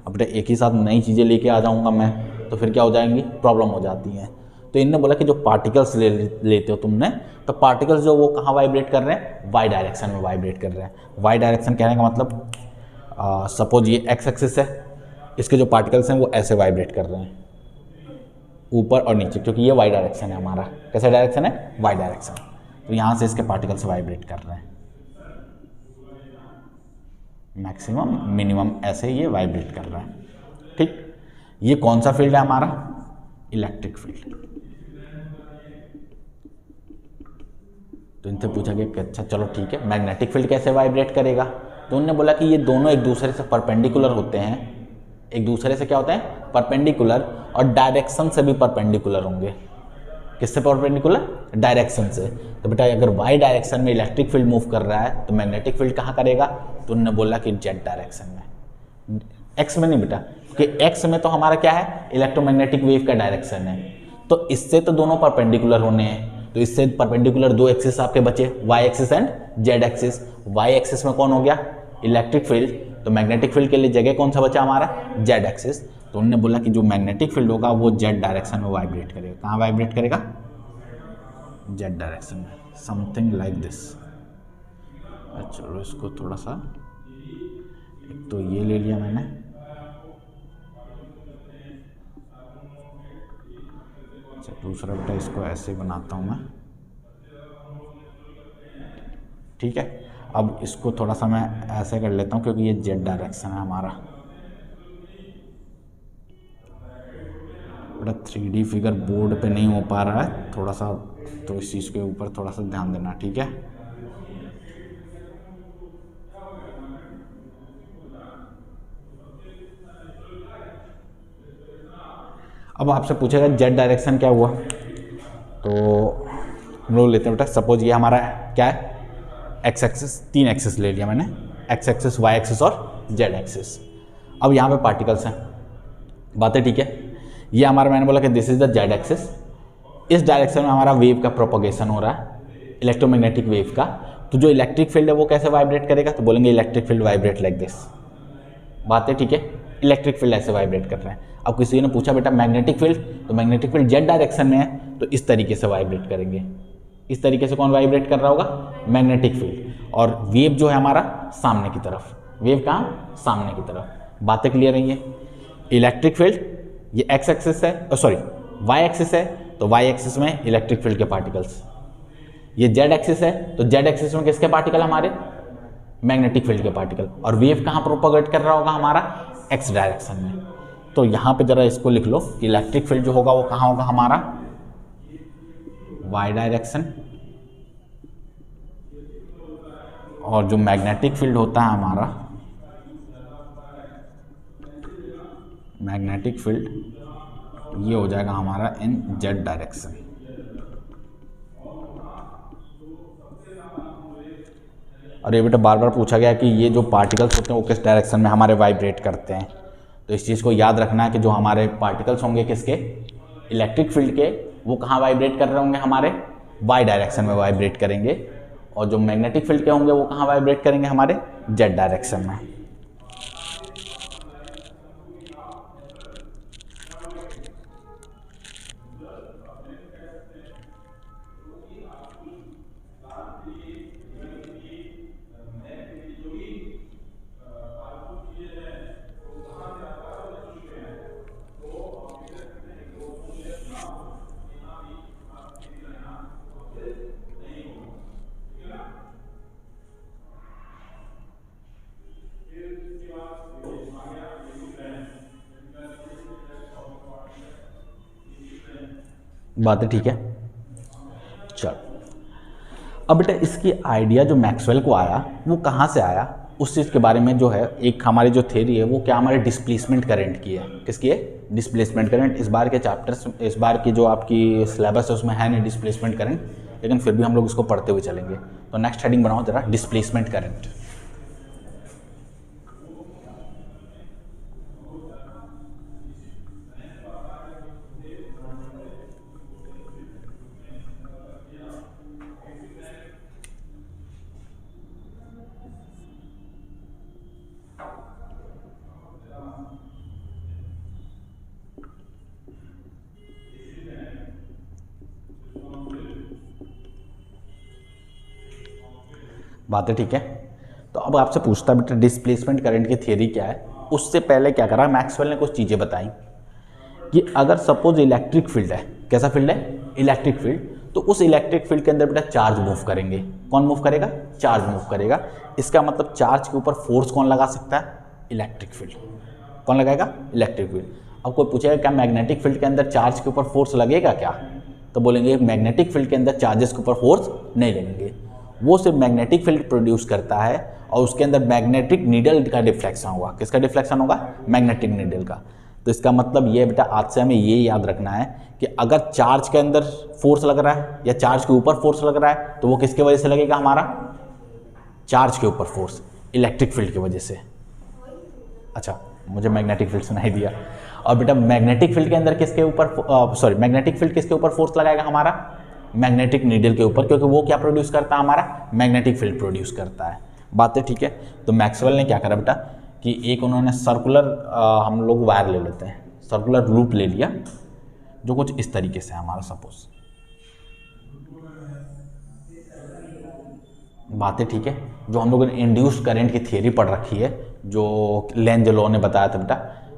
अब बेटा एक ही साथ नई चीज़ें लेके आ जाऊँगा मैं तो फिर क्या हो जाएंगी, प्रॉब्लम हो जाती हैं। तो इनने बोला कि जो पार्टिकल्स लेते हो तुमने, तो पार्टिकल्स जो वो कहाँ वाइब्रेट कर रहे हैं, वाई डायरेक्शन में वाइब्रेट कर रहे हैं। वाई डायरेक्शन कहने का मतलब सपोज ये एक्स एक्सिस है, इसके जो पार्टिकल्स हैं वो ऐसे वाइब्रेट कर रहे हैं ऊपर और नीचे, क्योंकि ये वाई डायरेक्शन है हमारा। कैसा डायरेक्शन है, वाई डायरेक्शन। तो यहाँ से इसके पार्टिकल्स वाइब्रेट कर रहे हैं, मैक्सिमम मिनिमम ऐसे ये वाइब्रेट कर रहा है। ठीक, ये कौन सा फील्ड है हमारा, इलेक्ट्रिक फील्ड। तो इनसे पूछा गया कि अच्छा चलो ठीक है, मैग्नेटिक फील्ड कैसे वाइब्रेट करेगा। तो उन्होंने बोला कि ये दोनों एक दूसरे से परपेंडिकुलर होते हैं, एक दूसरे से क्या होते हैं, परपेंडिकुलर, और डायरेक्शन से भी परपेंडिकुलर होंगे। किससे परपेंडिकुलर, डायरेक्शन से। तो बेटा अगर वाई डायरेक्शन में इलेक्ट्रिक फील्ड मूव कर रहा है तो मैग्नेटिक फील्ड कहाँ करेगा, तो उन्होंने बोला कि जेड डायरेक्शन में, एक्स में नहीं बेटा, क्योंकि एक्स में तो हमारा क्या है, इलेक्ट्रोमैग्नेटिक वेव का डायरेक्शन है। तो इससे तो दोनों परपेंडिकुलर होने हैं, तो इससे परपेंडिकुलर दो एक्सिस आपके बचे, Y axis and Z axis. Y axis में कौन हो गया, इलेक्ट्रिक फील्ड, तो मैग्नेटिक फील्ड के लिए जगह कौन सा बचा हमारा, जेड एक्सिस। तो उन्होंने बोला कि जो मैग्नेटिक फील्ड होगा वो जेड डायरेक्शन में वाइब्रेट करेगा। कहाँ वाइब्रेट करेगा, जेड डायरेक्शन में, समथिंग लाइक दिस। चलो इसको थोड़ा सा, एक तो ये ले लिया मैंने, अच्छा दूसरा बेटा इसको ऐसे बनाता हूँ मैं, ठीक है। अब इसको थोड़ा सा मैं ऐसे कर लेता हूँ क्योंकि ये जेड डायरेक्शन है हमारा। बेटा 3D फिगर बोर्ड पे नहीं हो पा रहा है थोड़ा सा, तो इस चीज़ के ऊपर थोड़ा सा ध्यान देना, ठीक है। अब आपसे पूछेगा जेड डायरेक्शन क्या हुआ, तो हम लोग लेते हैं बेटा, सपोज ये हमारा क्या है, एक्स एक्सिस, तीन एक्सिस ले लिया मैंने, एक्स एक्सिस, वाई एक्सिस और जेड एक्सिस। अब यहाँ पे पार्टिकल्स हैं, बातें ठीक है। ये हमारा मैंने बोला कि this is the Z axis, इस डायरेक्शन में हमारा वेव का प्रोपगेशन हो रहा है, इलेक्ट्रोमैग्नेटिक वेव का। तो जो इलेक्ट्रिक फील्ड है वो कैसे वाइब्रेट करेगा, तो बोलेंगे electric field vibrate like this. बातें ठीक है, इलेक्ट्रिक फील्ड ऐसे वाइब्रेट कर रहे हैं। अब किसी ने पूछा बेटा मैग्नेटिक फील्ड, तो मैग्नेटिक फील्ड जेड डायरेक्शन में है तो इस तरीके से वाइब्रेट करेंगे। इस तरीके से कौन वाइब्रेट कर रहा होगा, मैग्नेटिक फील्ड। और वेव जो है हमारा सामने की तरफ, वेव कहाँ, सामने की तरफ। बातें क्लियर है। ये इलेक्ट्रिक फील्ड, ये एक्स एक्सिस है, सॉरी वाई एक्सिस है, तो वाई एक्सिस में इलेक्ट्रिक फील्ड के पार्टिकल्स। ये जेड एक्सिस है, तो जेड एक्सिस में किसके पार्टिकल, हमारे मैग्नेटिक फील्ड के पार्टिकल। और वेव कहाँ प्रोपगेट कर रहा होगा, हमारा एक्स डायरेक्शन में। तो यहाँ पे जरा इसको लिख लो कि इलेक्ट्रिक फील्ड जो होगा वो कहाँ होगा, हमारा वाई डायरेक्शन, और जो मैग्नेटिक फील्ड होता है हमारा, मैग्नेटिक फील्ड ये हो जाएगा हमारा इन जेड डायरेक्शन। और ये बेटा बार बार पूछा गया कि ये जो पार्टिकल्स होते हैं वो किस डायरेक्शन में हमारे वाइब्रेट करते हैं, तो इस चीज़ को याद रखना है कि जो हमारे पार्टिकल्स होंगे किसके, इलेक्ट्रिक फील्ड के, वो कहाँ वाइब्रेट कर रहे होंगे, हमारे वाई डायरेक्शन में वाइब्रेट करेंगे, और जो मैग्नेटिक फील्ड के होंगे वो कहाँ वाइब्रेट करेंगे, हमारे जेड डायरेक्शन में। बात है ठीक है। चलो अब बेटा इसकी आइडिया जो मैक्सवेल को आया वो कहाँ से आया, उस चीज़ के बारे में जो है एक हमारी जो थ्योरी है वो क्या हमारे डिस्प्लेसमेंट करंट की है। किसकी है? Displacement current. इस बार के चैप्टर्स, इस बार की जो आपकी सिलेबस है उसमें है नहीं डिस्प्लेसमेंट करंट, लेकिन फिर भी हम लोग इसको पढ़ते हुए चलेंगे। तो नेक्स्ट हेडिंग बनाओ जरा, डिस्प्लेसमेंट करंट। बातें ठीक है। तो अब आपसे पूछता बेटा डिस्प्लेसमेंट करंट की थ्योरी क्या है। उससे पहले क्या करा, मैक्सवेल ने कुछ चीज़ें बताई कि अगर सपोज इलेक्ट्रिक फील्ड है, कैसा फील्ड है? Electric field. तो उस इलेक्ट्रिक फील्ड के अंदर बेटा चार्ज मूव करेंगे। कौन मूव करेगा? चार्ज मूव करेगा। इसका मतलब चार्ज के ऊपर फोर्स कौन लगा सकता है? Electric field. कौन लगाएगा? Electric field. अब कोई पूछेगा क्या मैग्नेटिक फील्ड के अंदर चार्ज के ऊपर फोर्स लगेगा क्या, तो बोलेंगे मैग्नेटिक फील्ड के अंदर चार्जेस के ऊपर फोर्स नहीं लगेंगे, वो सिर्फ मैग्नेटिक फील्ड प्रोड्यूस करता है और उसके अंदर मैग्नेटिक नीडल का डिफ्लेक्शन होगा। किसका डिफ्लेक्शन होगा? मैग्नेटिक नीडल का। तो इसका मतलब ये बेटा आज से हमें ये याद रखना है कि अगर चार्ज के अंदर फोर्स लग रहा है या चार्ज के ऊपर फोर्स लग रहा है तो वो किसके वजह से लगेगा? हमारा चार्ज के ऊपर फोर्स, इलेक्ट्रिक फील्ड की वजह से। अच्छा, मुझे मैग्नेटिक फील्ड सुनाई दिया। और बेटा मैग्नेटिक फील्ड के अंदर किसके ऊपर मैग्नेटिक फील्ड किसके ऊपर फोर्स लगाएगा? हमारा मैग्नेटिक नीडल के ऊपर, क्योंकि वो क्या प्रोड्यूस करता है? हमारा मैग्नेटिक फील्ड प्रोड्यूस करता है। बातें ठीक है। तो मैक्सवेल ने क्या करा बेटा कि एक उन्होंने सर्कुलर, हम लोग वायर ले लेते हैं, सर्कुलर लूप ले लिया जो कुछ इस तरीके से है हमारा। सपोज बातें ठीक है। जो हम लोगों ने इंड्यूस्ड करंट की थियरी पढ़ रखी है, जो लेंज लॉ ने बताया था बेटा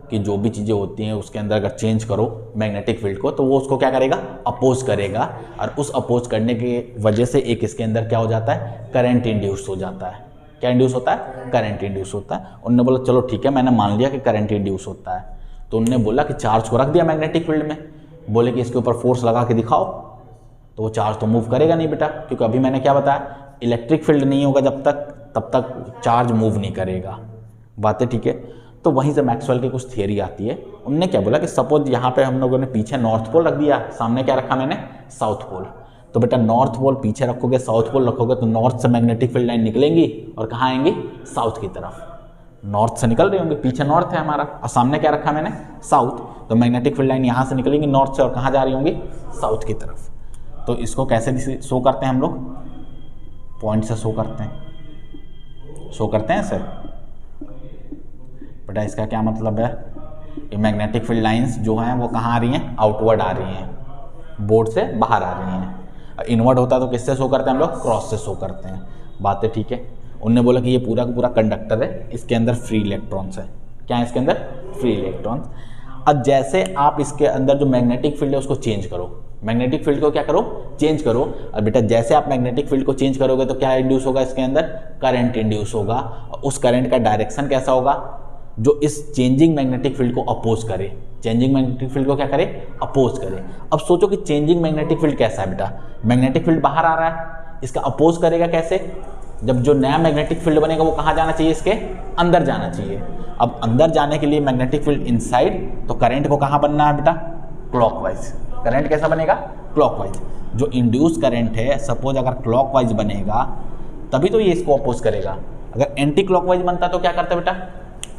कि जो भी चीज़ें होती हैं उसके अंदर अगर चेंज करो मैग्नेटिक फील्ड को तो वो उसको क्या करेगा? अपोज करेगा, और उस अपोज करने की वजह से एक इसके अंदर क्या हो जाता है? करंट इंड्यूस हो जाता है। क्या इंड्यूस होता है? करंट इंड्यूस होता है। उन्होंने बोला चलो ठीक है, मैंने मान लिया कि करंट इंड्यूस होता है। तो उन्होंने बोला कि चार्ज को रख दिया मैग्नेटिक फील्ड में, बोले कि इसके ऊपर फोर्स लगा के दिखाओ, तो वो चार्ज तो मूव करेगा नहीं बेटा, क्योंकि अभी मैंने क्या बताया, इलेक्ट्रिक फील्ड नहीं होगा जब तक, तब तक चार्ज मूव नहीं करेगा। बातें ठीक है। तो वहीं से मैक्सवेल की कुछ थियरी आती है। उनने क्या बोला कि सपोज यहाँ पे हम लोगों ने पीछे नॉर्थ पोल रख दिया, सामने क्या रखा मैंने? South pole. तो बेटा नॉर्थ पोल पीछे रखोगे, साउथ पोल रखोगे, तो नॉर्थ से मैग्नेटिक फील्ड लाइन निकलेंगी और कहाँ आएंगी? साउथ की तरफ। नॉर्थ से निकल रही होंगी, पीछे नॉर्थ है हमारा और सामने क्या रखा मैंने? साउथ। तो मैग्नेटिक फील्ड लाइन यहाँ से निकलेंगी नॉर्थ से और कहाँ जा रही होंगी? साउथ की तरफ। तो इसको कैसे शो करते हैं हम लोग? पॉइंट से शो करते हैं। शो करते हैं ऐसे बेटा। इसका क्या मतलब है? ये मैग्नेटिक फील्ड लाइंस जो हैं वो कहाँ आ रही हैं? आउटवर्ड आ रही हैं, बोर्ड से बाहर आ रही हैं। इनवर्ड होता है तो किससे शो करते हैं हम लोग? क्रॉस से शो करते हैं। बातें ठीक है। उनने बोला कि ये पूरा का पूरा कंडक्टर है, इसके अंदर फ्री इलेक्ट्रॉन्स है। क्या है इसके अंदर? Free electrons. अब जैसे आप इसके अंदर जो मैग्नेटिक फील्ड है उसको चेंज करो, मैग्नेटिक फील्ड को क्या करो? चेंज करो। और बेटा जैसे आप मैग्नेटिक फील्ड को चेंज करोगे तो क्या इंड्यूस होगा इसके अंदर? करंट इंड्यूस होगा। और उस करंट का डायरेक्शन कैसा होगा? जो इस चेंजिंग मैग्नेटिक फील्ड को अपोज करे। चेंजिंग मैग्नेटिक फील्ड को क्या करे? अपोज करे। अब सोचो कि चेंजिंग मैग्नेटिक फील्ड कैसा है बेटा? मैग्नेटिक फील्ड बाहर आ रहा है, इसका अपोज करेगा कैसे? जब जो नया मैग्नेटिक फील्ड बनेगा वो कहाँ जाना चाहिए? इसके अंदर जाना चाहिए। अब अंदर जाने के लिए मैग्नेटिक फील्ड इनसाइड, तो करंट को कहाँ बनना है बेटा? क्लॉकवाइज। करंट कैसा बनेगा? क्लॉकवाइज। जो इंड्यूस करंट है सपोज अगर क्लॉकवाइज बनेगा तभी तो ये इसको अपोज करेगा। अगर एंटी क्लॉकवाइज बनता तो क्या करता बेटा?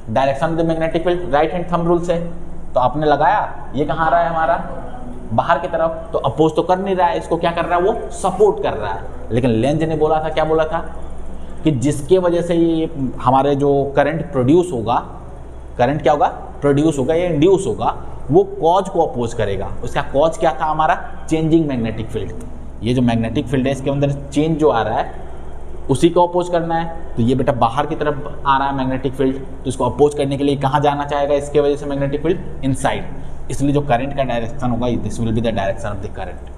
Direction of the magnetic field right hand thumb rule से, तो आपने लगाया, ये कहाँ आ रहा है हमारा बाहर की तरफ, तो अपोज तो कर नहीं रहा है, इसको क्या कर रहा है, वो सपोर्ट कर रहा है। लेकिन लेंज ने बोला था, क्या बोला था कि जिसके वजह से ये हमारे जो करंट प्रोड्यूस होगा, करंट क्या होगा, प्रोड्यूस होगा या इंड्यूस होगा, वो कॉज को अपोज करेगा। उसका कॉज क्या था हमारा, चेंजिंग मैग्नेटिक फील्ड। ये जो मैग्नेटिक फील्ड है इसके अंदर चेंज जो आ रहा है उसी को अपोज करना है। तो ये बेटा बाहर की तरफ आ रहा है मैग्नेटिक फील्ड, तो इसको अपोज करने के लिए कहाँ जाना चाहेगा, इसके वजह से मैग्नेटिक फील्ड इनसाइड, इसलिए जो करंट का डायरेक्शन होगा this will be the direction of the current.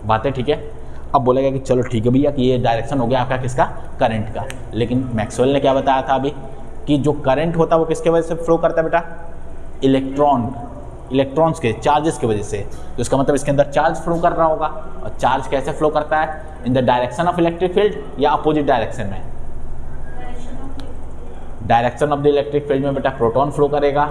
बातें ठीक है। अब बोलेगा कि चलो ठीक है भैया कि ये डायरेक्शन हो गया आपका किसका, करंट का, लेकिन मैक्सवेल ने क्या बताया था अभी कि जो करंट होता है वो किसके वजह से फ्लो करता है बेटा, इलेक्ट्रॉन्स के, चार्जेस की वजह से। तो इसका मतलब इसके अंदर चार्ज फ्लो कर रहा होगा, और चार्ज कैसे फ्लो करता है, in the direction of electric field या अपोजिट डायरेक्शन में। Direction of the electric field में बेटा प्रोटॉन फ्लो करेगा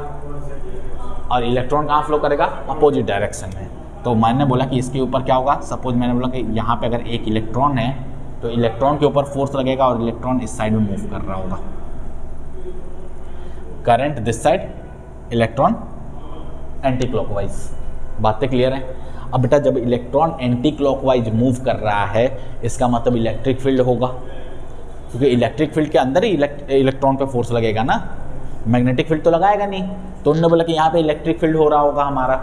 और इलेक्ट्रॉन कहाँ फ्लो करेगा, अपोजिट डायरेक्शन में। तो मैंने बोला कि इसके ऊपर क्या होगा, सपोज मैंने बोला कि यहाँ पे अगर एक इलेक्ट्रॉन है तो इलेक्ट्रॉन के ऊपर फोर्स लगेगा और इलेक्ट्रॉन इस साइड में मूव कर रहा होगा, current this side, electron anti clockwise. बातें क्लियर हैं। अब बेटा जब इलेक्ट्रॉन एंटी क्लॉकवाइज मूव कर रहा है इसका मतलब इलेक्ट्रिक फील्ड होगा, क्योंकि इलेक्ट्रिक फील्ड के अंदर ही इलेक्ट्रॉन पे फोर्स लगेगा ना, मैग्नेटिक फील्ड तो लगाएगा नहीं। तो उन्होंने बोला कि यहाँ पे इलेक्ट्रिक फील्ड हो रहा होगा हमारा।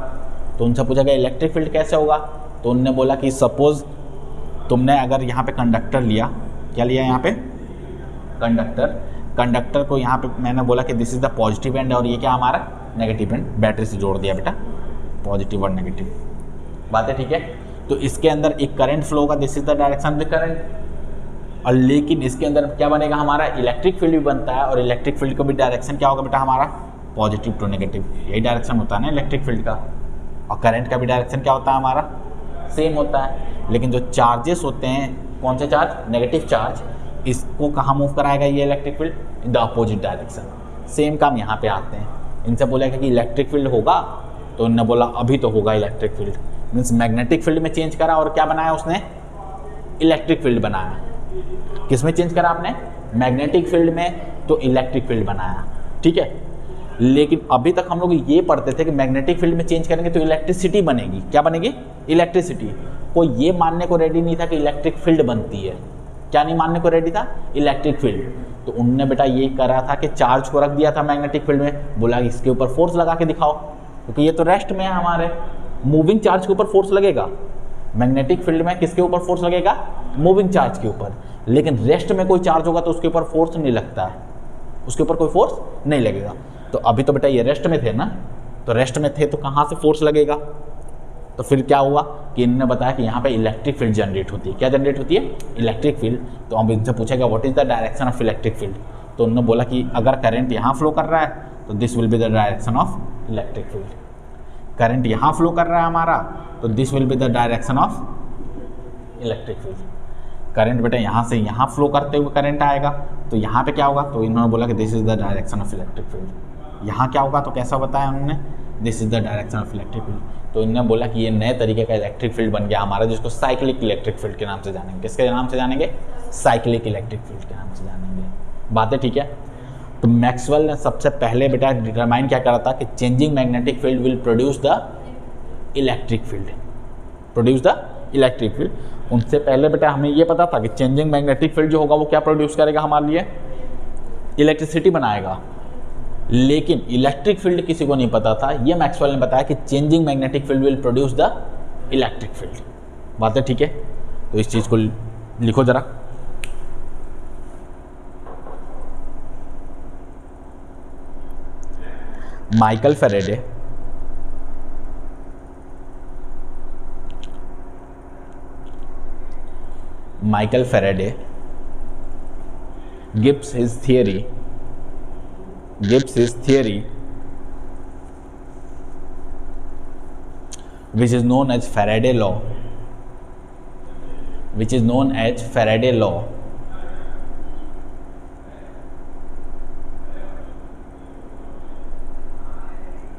तो उनसे पूछा गया इलेक्ट्रिक फील्ड कैसे होगा, तो उन्होंने बोला कि सपोज तुमने अगर यहाँ पे कंडक्टर लिया, क्या लिया यहाँ पे, कंडक्टर को यहाँ पे मैंने बोला कि this is the positive and और ये क्या हमारा नेगेटिव एंड, बैटरी से जोड़ दिया बेटा, पॉजिटिव और नेगेटिव। बात है ठीक है। तो इसके अंदर एक करंट फ्लो होगा, this is the direction of the current, और लेकिन इसके अंदर क्या बनेगा हमारा, इलेक्ट्रिक फील्ड भी बनता है, और इलेक्ट्रिक फील्ड का भी डायरेक्शन क्या होगा बेटा हमारा, पॉजिटिव टू नेगेटिव, यही डायरेक्शन होता है ना इलेक्ट्रिक फील्ड का। और करंट का भी डायरेक्शन क्या होता है हमारा, सेम होता है। लेकिन जो चार्जेस होते हैं, कौन से चार्ज, नेगेटिव चार्ज, इसको कहाँ मूव कराएगा ये electric field, in the opposite direction. Same काम यहाँ पे आते हैं। इनसे बोलेगा कि इलेक्ट्रिक फील्ड होगा, तो उन्होंने बोला अभी तो होगा electric field, means magnetic field में चेंज करा और क्या बनाया उसने, इलेक्ट्रिक फील्ड बनाया। किस में चेंज करा आपने, मैग्नेटिक फील्ड में, तो इलेक्ट्रिक फील्ड बनाया, ठीक है। लेकिन अभी तक हम लोग ये पढ़ते थे कि मैग्नेटिक फील्ड में चेंज करेंगे तो इलेक्ट्रिसिटी बनेगी, क्या बनेगी, इलेक्ट्रिसिटी। कोई ये मानने को रेडी नहीं था कि इलेक्ट्रिक फील्ड बनती है, क्या नहीं मानने को रेडी था, इलेक्ट्रिक फील्ड। तो उनने बेटा ये करा था कि चार्ज को रख दिया था मैग्नेटिक फील्ड में, बोला इसके ऊपर फोर्स लगा के दिखाओ, क्योंकि ये तो रेस्ट में है हमारे, मूविंग चार्ज के ऊपर फोर्स लगेगा। मैग्नेटिक फील्ड में किसके ऊपर फोर्स लगेगा, मूविंग चार्ज के ऊपर। लेकिन रेस्ट में कोई चार्ज होगा तो उसके ऊपर फोर्स नहीं लगता है, उसके ऊपर कोई फोर्स नहीं लगेगा। तो अभी तो बेटा ये रेस्ट में थे ना, तो रेस्ट में थे तो कहाँ से फोर्स लगेगा। तो फिर क्या हुआ कि इन्होंने बताया कि यहाँ पे इलेक्ट्रिक फील्ड जनरेट होती है, क्या जनरेट होती है, इलेक्ट्रिक फील्ड। तो हम इनसे पूछेगा what is the direction of electric field, तो उन्होंने बोला कि अगर करंट यहाँ फ्लो कर रहा है तो this will be the direction of electric field. Current यहाँ फ्लो कर रहा है हमारा, तो this will be the direction of electric field. Current बेटा यहाँ से यहाँ फ्लो करते हुए करंट आएगा, तो यहाँ पे क्या होगा, तो इन्होंने बोला कि this is the direction of electric field. यहाँ क्या होगा, तो कैसा बताया उन्होंने, this is the direction of electric field. तो इन्होंने बोला कि ये नए तरीके का इलेक्ट्रिक फील्ड बन गया हमारा, जिसको साइक्लिक इलेक्ट्रिक फील्ड के नाम से जानेंगे। किसके नाम से जानेंगे, साइक्लिक इलेक्ट्रिक फील्ड के नाम से जानेंगे। बातें ठीक है। तो मैक्सवेल ने सबसे पहले बेटा डिटरमाइन क्या करा था कि changing magnetic field will produce the electric field, produce the electric field. उनसे पहले बेटा हमें ये पता था कि चेंजिंग मैग्नेटिक फील्ड जो होगा वो क्या प्रोड्यूस करेगा हमारे लिए, इलेक्ट्रिसिटी बनाएगा। लेकिन इलेक्ट्रिक फील्ड किसी को नहीं पता था। ये मैक्सवेल ने बताया कि changing magnetic field will produce the electric field. बातें ठीक है। तो इस चीज़ को लिखो जरा, Michael Faraday gives his theory which is known as Faraday law, which is known as Faraday law,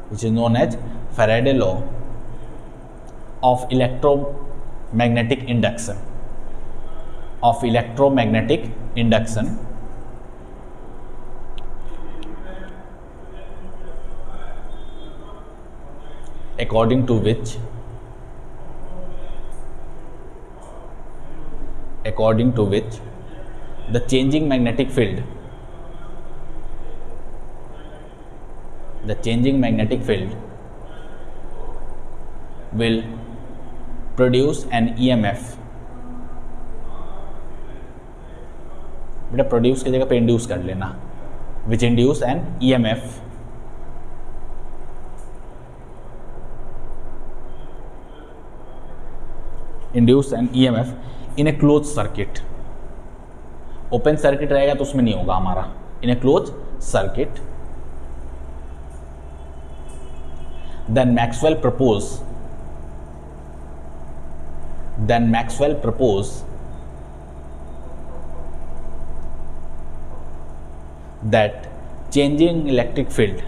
which is known as Faraday law of electromagnetic induction, of electromagnetic induction, according to which the changing magnetic field will produce an EMF. बेटा produce की जगह पे induce कर लेना, which induce an EMF in a close circuit. Open circuit रहेगा तो उसमें नहीं होगा हमारा. In a close circuit, then Maxwell proposed that changing electric field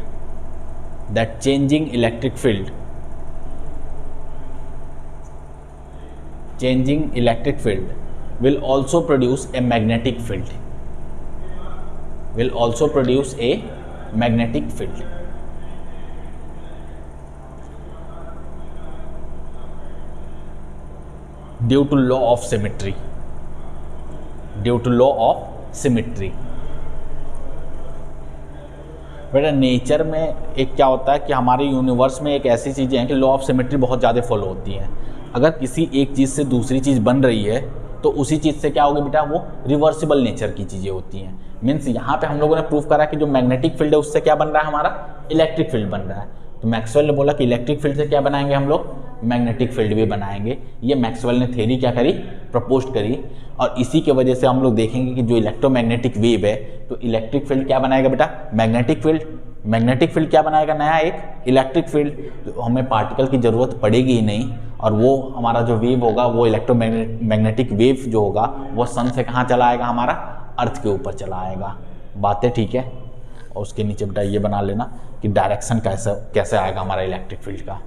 will also produce a magnetic field. Due to law of symmetry. बेटा nature में एक क्या होता है कि हमारे यूनिवर्स में एक ऐसी चीज़ें हैं कि लॉ ऑफ सिमेट्री बहुत ज़्यादा फॉलो होती हैं. अगर किसी एक चीज़ से दूसरी चीज़ बन रही है तो उसी चीज़ से क्या होगी बेटा, वो रिवर्सिबल नेचर की चीज़ें होती हैं. मीन्स यहाँ पे हम लोगों ने प्रूव करा कि जो मैग्नेटिक फील्ड है उससे क्या बन रहा है, हमारा इलेक्ट्रिक फील्ड बन रहा है. तो मैक्सवेल ने बोला कि इलेक्ट्रिक फील्ड से क्या बनाएंगे हम लोग, मैग्नेटिक फील्ड भी बनाएंगे. ये मैक्सवेल ने थ्योरी क्या करी, प्रपोज करी. और इसी के वजह से हम लोग देखेंगे कि जो इलेक्ट्रोमैग्नेटिक वेव है तो इलेक्ट्रिक फील्ड क्या बनाएगा बेटा, मैग्नेटिक फील्ड क्या बनाएगा, नया एक इलेक्ट्रिक फील्ड. तो हमें पार्टिकल की ज़रूरत पड़ेगी ही नहीं, और वो हमारा जो वेव होगा वो इलेक्ट्रोमैग्नेटिक वेव जो होगा वो सन से कहाँ चला आएगा, हमारा अर्थ के ऊपर चला आएगा. बातें ठीक है. और उसके नीचे बेटा ये बना लेना कि डायरेक्शन कैसे आएगा हमारा इलेक्ट्रिक फील्ड का.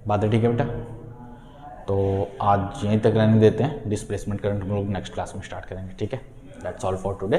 बातें ठीक है बेटा. तो आज यहीं तक रहने देते हैं. डिस्प्लेसमेंट करंट हम लोग नेक्स्ट क्लास में स्टार्ट करेंगे. ठीक है. That's all for today.